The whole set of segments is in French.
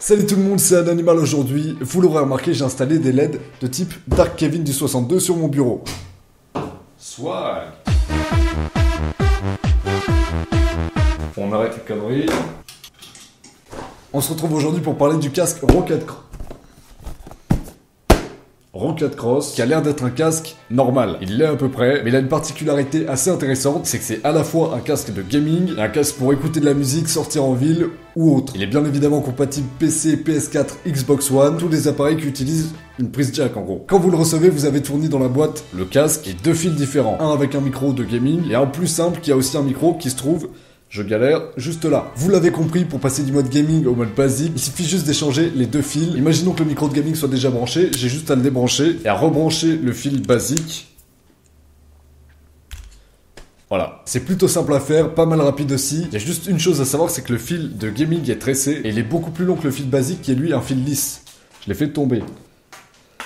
Salut tout le monde, c'est Ananimal aujourd'hui. Vous l'aurez remarqué, j'ai installé des LED de type Dark Kevin du 62 sur mon bureau. Swag. On arrête les conneries. On se retrouve aujourd'hui pour parler du casque Rocket Cross, qui a l'air d'être un casque normal. Il l'est à peu près, mais il a une particularité assez intéressante, c'est que c'est à la fois un casque de gaming et un casque pour écouter de la musique, sortir en ville ou autre. Il est bien évidemment compatible PC, PS4, Xbox One, tous les appareils qui utilisent une prise jack en gros. Quand vous le recevez, vous avez tourné dans la boîte le casque et deux fils différents. Un avec un micro de gaming et un plus simple qui a aussi un micro qui se trouve... Je galère, juste là. Vous l'avez compris, pour passer du mode gaming au mode basique, il suffit juste d'échanger les deux fils. Imaginons que le micro de gaming soit déjà branché, j'ai juste à le débrancher et à rebrancher le fil basique. Voilà. C'est plutôt simple à faire, pas mal rapide aussi. Il y a juste une chose à savoir, c'est que le fil de gaming est tressé et il est beaucoup plus long que le fil basique qui est lui un fil lisse. Je l'ai fait tomber.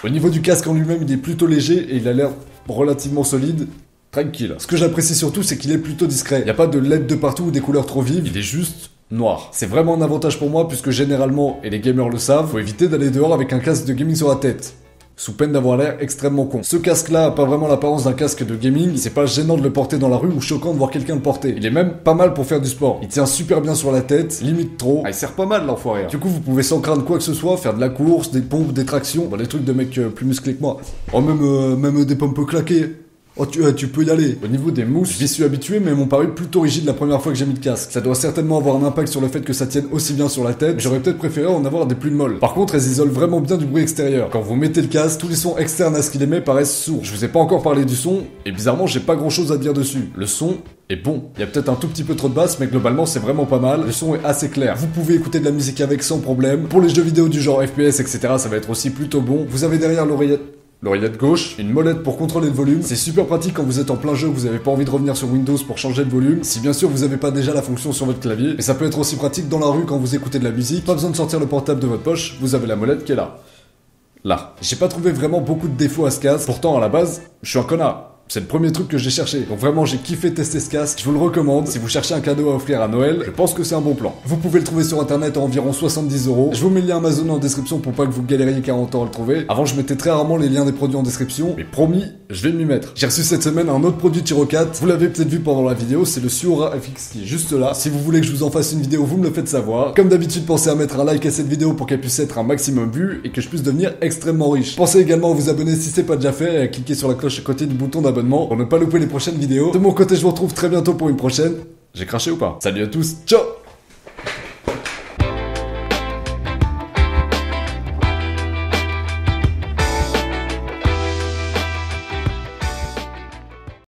Au niveau du casque en lui-même, il est plutôt léger et il a l'air relativement solide. Tranquille. Ce que j'apprécie surtout, c'est qu'il est plutôt discret. Il n'y a pas de LED de partout ou des couleurs trop vives, il est juste noir. C'est vraiment un avantage pour moi, puisque généralement, et les gamers le savent, faut éviter d'aller dehors avec un casque de gaming sur la tête. Sous peine d'avoir l'air extrêmement con. Ce casque-là a pas vraiment l'apparence d'un casque de gaming, c'est pas gênant de le porter dans la rue ou choquant de voir quelqu'un le porter. Il est même pas mal pour faire du sport. Il tient super bien sur la tête, limite trop. Ah, il sert pas mal l'enfoiré. Du coup, vous pouvez sans craindre quoi que ce soit, faire de la course, des pompes, des tractions, bon, des trucs de mecs plus musclés que moi. Oh, même des pompes claquées. Oh, tu peux y aller. Au niveau des mousses, j'y suis habitué, mais m'ont paru plutôt rigides la première fois que j'ai mis le casque. Ça doit certainement avoir un impact sur le fait que ça tienne aussi bien sur la tête. J'aurais peut-être préféré en avoir des plus molles. Par contre, elles isolent vraiment bien du bruit extérieur. Quand vous mettez le casque, tous les sons externes à ce qu'il émet paraissent sourds. Je vous ai pas encore parlé du son, et bizarrement, j'ai pas grand chose à dire dessus. Le son est bon. Il y a peut-être un tout petit peu trop de basse, mais globalement, c'est vraiment pas mal. Le son est assez clair. Vous pouvez écouter de la musique avec sans problème. Pour les jeux vidéo du genre FPS, etc., ça va être aussi plutôt bon. Vous avez derrière l'oreillette gauche, une molette pour contrôler le volume. C'est super pratique quand vous êtes en plein jeu, vous avez pas envie de revenir sur Windows pour changer le volume. Si bien sûr vous avez pas déjà la fonction sur votre clavier. Et ça peut être aussi pratique dans la rue quand vous écoutez de la musique. Pas besoin de sortir le portable de votre poche, vous avez la molette qui est là. Là. J'ai pas trouvé vraiment beaucoup de défauts à ce casque. Pourtant à la base, je suis un connard. C'est le premier truc que j'ai cherché. Donc vraiment, j'ai kiffé tester ce casque. Je vous le recommande. Si vous cherchez un cadeau à offrir à Noël, je pense que c'est un bon plan. Vous pouvez le trouver sur internet à environ 70 €. Je vous mets le lien Amazon en description pour pas que vous galériez 40 ans à le trouver. Avant, je mettais très rarement les liens des produits en description. Mais promis, je vais m'y mettre. J'ai reçu cette semaine un autre produit Tirocat. Vous l'avez peut-être vu pendant la vidéo, c'est le Suora FX qui est juste là. Si vous voulez que je vous en fasse une vidéo, vous me le faites savoir. Comme d'habitude, pensez à mettre un like à cette vidéo pour qu'elle puisse être un maximum vue et que je puisse devenir extrêmement riche. Pensez également à vous abonner si c'est pas déjà fait et à cliquer sur la cloche à côté du bouton d'abonnement pour ne pas louper les prochaines vidéos. De mon côté, je vous retrouve très bientôt pour une prochaine. J'ai craché ou pas? Salut à tous, ciao!